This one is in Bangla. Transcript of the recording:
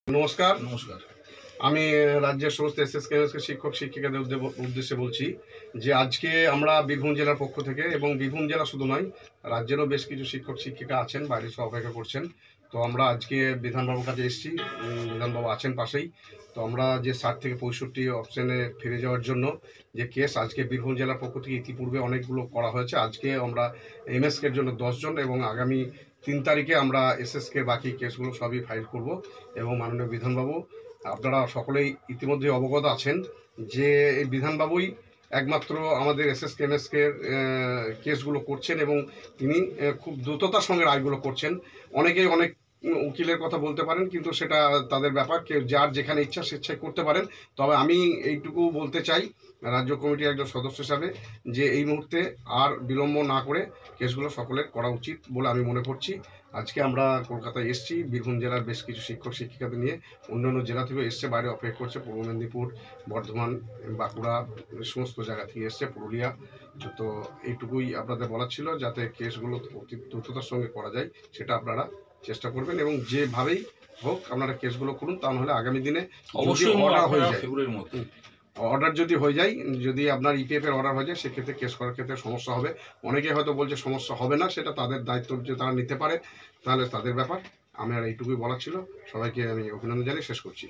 নমস্কার। নমস্কার। আমি রাজ্যের সমস্ত এসএসকেএমএসকে শিক্ষক শিক্ষিকাদের উদ্দেশ্যে বলছি যে আজকে আমরা বীরভূম জেলার পক্ষ থেকে, এবং বীরভূম জেলা শুধু নয়, রাজ্যেরও বেশ কিছু শিক্ষক শিক্ষিকা আছেন, বাইরে সব অপেক্ষা করছেন। তো আমরা আজকে বিধানবাবুর কাছে এসেছি, বিধানবাবু আছেন পাশেই। তো আমরা যে 60 থেকে 65 অপশানে ফিরে যাওয়ার জন্য যে কেস আজকে বীরভূম জেলার পক্ষ থেকে ইতিপূর্বে অনেকগুলো করা হয়েছে, আজকে আমরা এমএসকের জন্য 10 জন এবং আগামী 3 তারিখে আমরা এসএসকে বাকি কেসগুলো সবই ফাইল করব। এবং মাননীয় বিধানবাবু, আপনারা সকলেই ইতিমধ্যে অবগত আছেন যে এই বিধানবাবুই একমাত্র আমাদের এসএসকেএমএসকে কেসগুলো করছেন, এবং তিনি খুব দ্রুততার সঙ্গে রায়গুলো করছেন। অনেকেই অনেক উকিলের কথা বলতে পারেন, কিন্তু সেটা তাদের ব্যাপার, কেউ যার যেখানে ইচ্ছা স্বেচ্ছায় করতে পারেন। তবে আমি এইটুকু বলতে চাই রাজ্য কমিটির একজন সদস্য হিসাবে যে এই মুহূর্তে আর বিলম্ব না করে কেসগুলো সকলের করা উচিত বলে আমি মনে করছি। আজকে আমরা কলকাতায় এসেছি বীরভূম জেলার বেশ কিছু শিক্ষক শিক্ষিকাদের নিয়ে, অন্যান্য জেলা থেকেও এসছে, বাইরে অপেক্ষা করছে, পূর্ব মেদিনীপুর, বর্ধমান, বাঁকুড়া, সমস্ত জায়গা থেকে এসছে, পুরুলিয়া। তো এইটুকুই আপনাদের বলার ছিল, যাতে কেসগুলো অতি দ্রুততার সঙ্গে করা যায় সেটা আপনারা চেষ্টা করবেন, এবং যেভাবেই হোক আপনারা কেসগুলো করুন। তা নাহলে আগামী দিনে অবশ্যই অর্ডার হয়ে যায়, ফেব্রুয়ারির মধ্যে অর্ডার যদি হয়ে যায়, যদি আপনার ইপিএফের অর্ডার হয়ে যায়, সেক্ষেত্রে কেস করার ক্ষেত্রে সমস্যা হবে। অনেকে হয়তো বলছে সমস্যা হবে না, সেটা তাদের দায়িত্ব যে তারা নিতে পারে, তাহলে তাদের ব্যাপার। আমি আর এইটুকুই বলার ছিল। সবাইকে আমি অভিনন্দন জানিয়ে শেষ করছি।